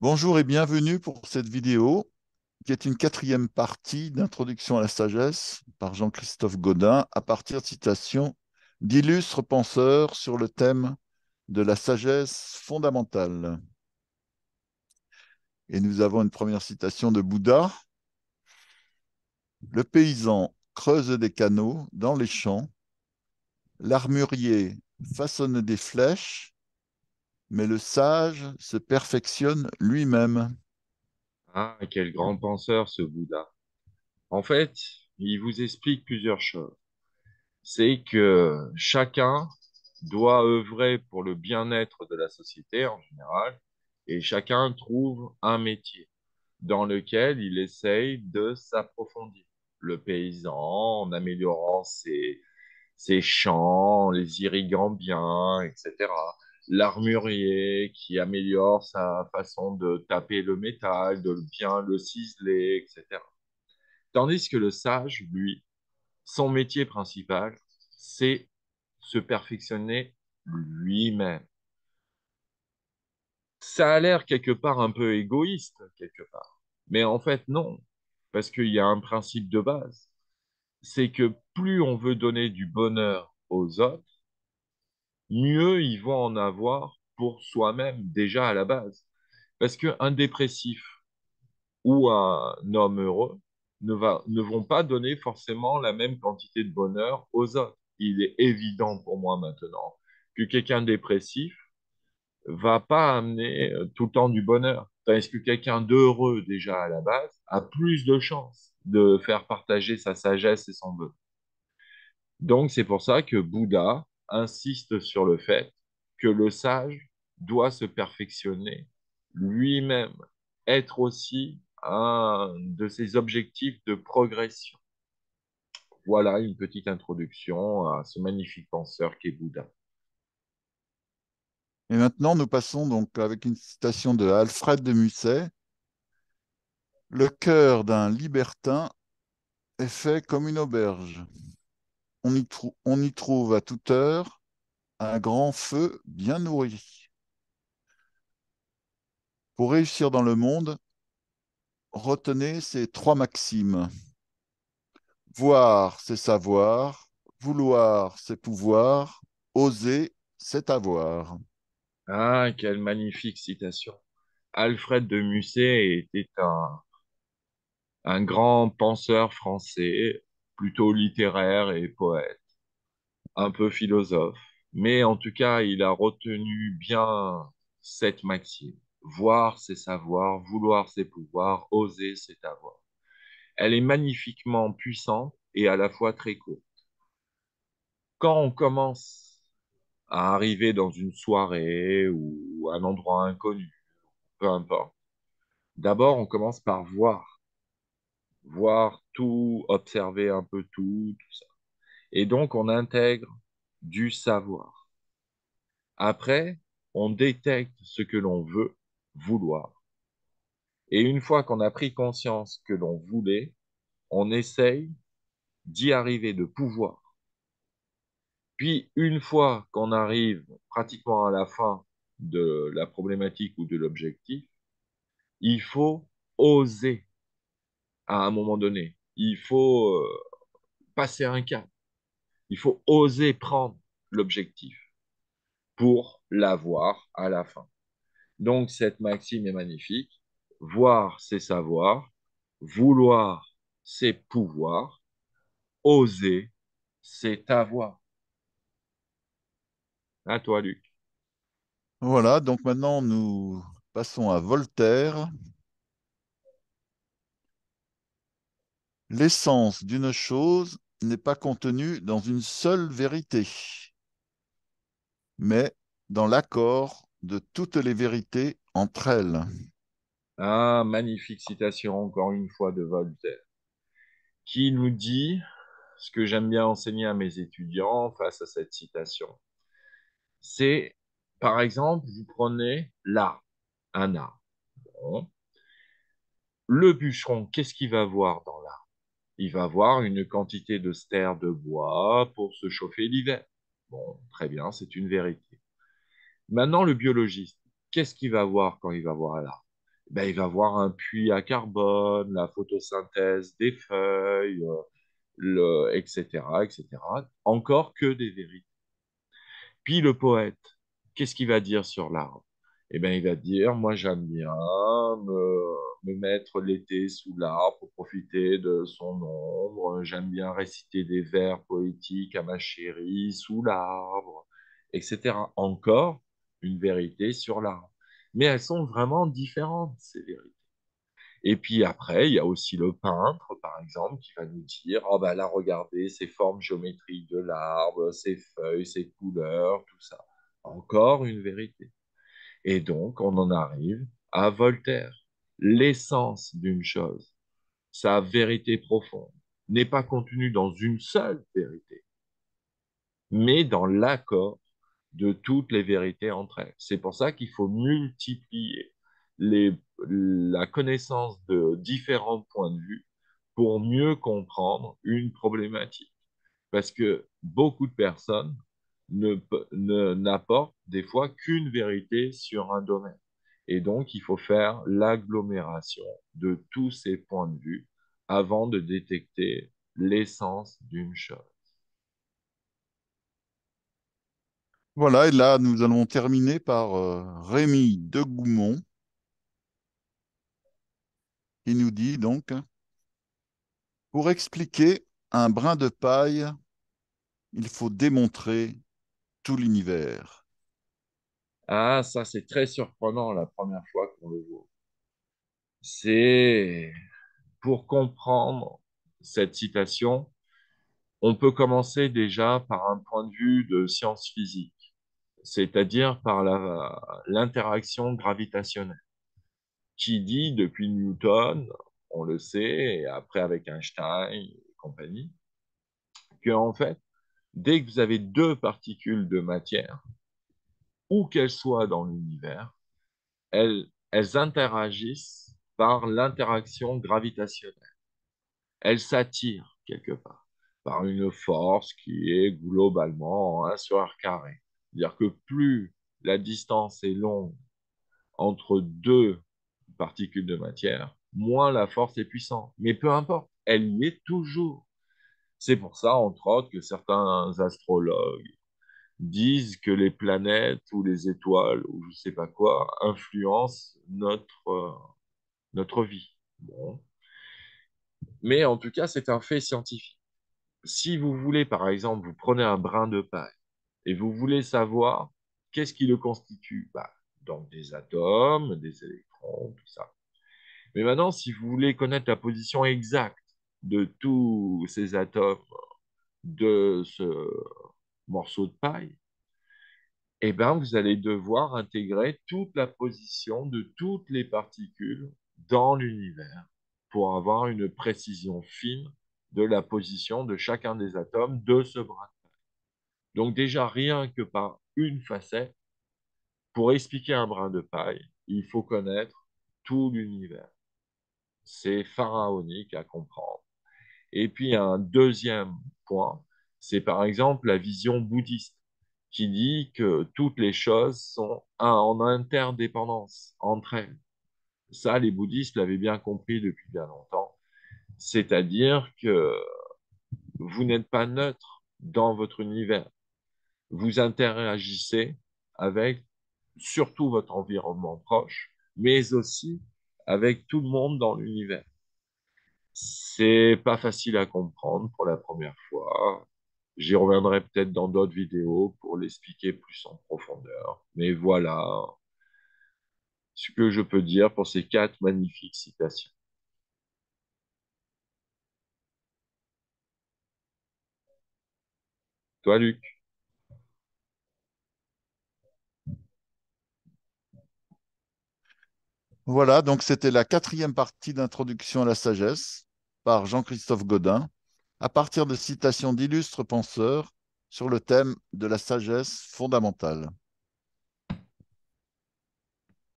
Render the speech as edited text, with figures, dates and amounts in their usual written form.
Bonjour et bienvenue pour cette vidéo qui est une quatrième partie d'introduction à la sagesse par Jean-Christophe Gaudin à partir de citations d'illustres penseurs sur le thème de la sagesse fondamentale. Et nous avons une première citation de Bouddha. Le paysan creuse des canaux dans les champs, l'armurier façonne des flèches, mais le sage se perfectionne lui-même. Ah, quel grand penseur ce Bouddha. En fait, il vous explique plusieurs choses. C'est que chacun doit œuvrer pour le bien-être de la société en général, et chacun trouve un métier dans lequel il essaye de s'approfondir. Le paysan, en améliorant ses champs, les irriguant bien, etc. L'armurier qui améliore sa façon de taper le métal, de bien le ciseler, etc. Tandis que le sage, lui, son métier principal, c'est se perfectionner lui-même. Ça a l'air quelque part un peu égoïste, quelque part. Mais en fait, non. Parce qu'il y a un principe de base. C'est que plus on veut donner du bonheur aux autres, mieux ils vont en avoir pour soi-même déjà à la base. Parce qu'un dépressif ou un homme heureux ne vont pas donner forcément la même quantité de bonheur aux autres. Il est évident pour moi maintenant que quelqu'un de dépressif va pas amener tout le temps du bonheur. Tandis que quelqu'un d'heureux déjà à la base a plus de chances de faire partager sa sagesse et son bonheur. Donc, c'est pour ça que Bouddha insiste sur le fait que le sage doit se perfectionner lui-même, être aussi un de ses objectifs de progression. Voilà une petite introduction à ce magnifique penseur qu'est Bouddha. Et maintenant, nous passons donc avec une citation de Alfred de Musset. Le cœur d'un libertin est fait comme une auberge. On y trouve à toute heure un grand feu bien nourri. Pour réussir dans le monde, retenez ces trois maximes. Voir, c'est savoir. Vouloir, c'est pouvoir. Oser, c'est avoir. Ah, quelle magnifique citation. Alfred de Musset était un grand penseur français, plutôt littéraire et poète, un peu philosophe, mais en tout cas, il a retenu bien cette maxime. Voir, c'est savoir, vouloir, c'est pouvoir, oser, c'est avoir. Elle est magnifiquement puissante et à la fois très courte. Quand on commence à arriver dans une soirée ou un endroit inconnu, peu importe, d'abord, on commence par voir tout, observer un peu tout ça. Et donc, on intègre du savoir. Après, on détecte ce que l'on veut vouloir. Et une fois qu'on a pris conscience que l'on voulait, on essaye d'y arriver de pouvoir. Puis, une fois qu'on arrive pratiquement à la fin de la problématique ou de l'objectif, il faut oser à un moment donné. Il faut passer un cap. Il faut oser prendre l'objectif pour l'avoir à la fin. Donc, cette maxime est magnifique. Voir, c'est savoir. Vouloir, c'est pouvoir. Oser, c'est avoir. À toi, Luc. Voilà, donc maintenant nous passons à Voltaire. L'essence d'une chose n'est pas contenue dans une seule vérité, mais dans l'accord de toutes les vérités entre elles. Ah, magnifique citation encore une fois de Voltaire, qui nous dit ce que j'aime bien enseigner à mes étudiants face à cette citation. C'est, par exemple, vous prenez l'arbre, un arbre. Bon. Le bûcheron, qu'est-ce qu'il va voir dans l'arbre? Il va voir une quantité de ster de bois pour se chauffer l'hiver. Bon, très bien, c'est une vérité. Maintenant, le biologiste, qu'est-ce qu'il va voir quand il va voir l'arbre? ben, il va voir un puits à carbone, la photosynthèse des feuilles, etc., etc. Encore que des vérités. Puis le poète, qu'est-ce qu'il va dire sur l'arbre? Eh bien, il va dire, moi j'aime bien me mettre l'été sous l'arbre pour profiter de son ombre. J'aime bien réciter des vers poétiques à ma chérie sous l'arbre, etc. Encore une vérité sur l'arbre. Mais elles sont vraiment différentes, ces vérités. Et puis après, il y a aussi le peintre, par exemple, qui va nous dire, oh ben là, regardez ces formes géométriques de l'arbre, ces feuilles, ces couleurs, tout ça. Encore une vérité. Et donc, on en arrive à Voltaire. L'essence d'une chose, sa vérité profonde, n'est pas contenue dans une seule vérité, mais dans l'accord de toutes les vérités entre elles. C'est pour ça qu'il faut multiplier les, la connaissance de différents points de vue pour mieux comprendre une problématique. Parce que beaucoup de personnes n'apportent des fois qu'une vérité sur un domaine. Et donc, il faut faire l'agglomération de tous ces points de vue avant de détecter l'essence d'une chose. Voilà, et là, nous allons terminer par Rémi Degoumont, qui nous dit donc, pour expliquer un brin de paille, il faut démontrer tout l'univers. Ah, ça, c'est très surprenant la première fois qu'on le voit. C'est pour comprendre cette citation, on peut commencer déjà par un point de vue de science physique, c'est-à-dire par l'interaction gravitationnelle, qui dit depuis Newton, on le sait, et après avec Einstein et compagnie, que en fait, dès que vous avez deux particules de matière, où qu'elles soient dans l'univers, elles interagissent par l'interaction gravitationnelle. Elles s'attirent quelque part par une force qui est globalement 1 sur r carré. C'est-à-dire que plus la distance est longue entre deux particules de matière, moins la force est puissante. Mais peu importe, elle y est toujours. C'est pour ça, entre autres, que certains astrologues disent que les planètes ou les étoiles ou je ne sais pas quoi influencent notre vie. Bon. Mais en tout cas, c'est un fait scientifique. Si vous voulez, par exemple, vous prenez un brin de paille et vous voulez savoir qu'est-ce qui le constitue, bah, donc des atomes, des électrons, tout ça. Mais maintenant, si vous voulez connaître la position exacte de tous ces atomes de ce morceau de paille, eh ben, vous allez devoir intégrer toute la position de toutes les particules dans l'univers pour avoir une précision fine de la position de chacun des atomes de ce brin. Donc déjà, rien que par une facette, pour expliquer un brin de paille, il faut connaître tout l'univers. C'est pharaonique à comprendre. Et puis un deuxième point, c'est par exemple la vision bouddhiste qui dit que toutes les choses sont en interdépendance entre elles. Ça, les bouddhistes l'avaient bien compris depuis bien longtemps. C'est-à-dire que vous n'êtes pas neutre dans votre univers. Vous interagissez avec surtout votre environnement proche, mais aussi avec tout le monde dans l'univers. C'est pas facile à comprendre pour la première fois. J'y reviendrai peut-être dans d'autres vidéos pour l'expliquer plus en profondeur. Mais voilà ce que je peux dire pour ces quatre magnifiques citations. Toi, Luc? Voilà, donc c'était la quatrième partie d'introduction à la sagesse par Jean-Christophe Godin, à partir de citations d'illustres penseurs sur le thème de la sagesse fondamentale.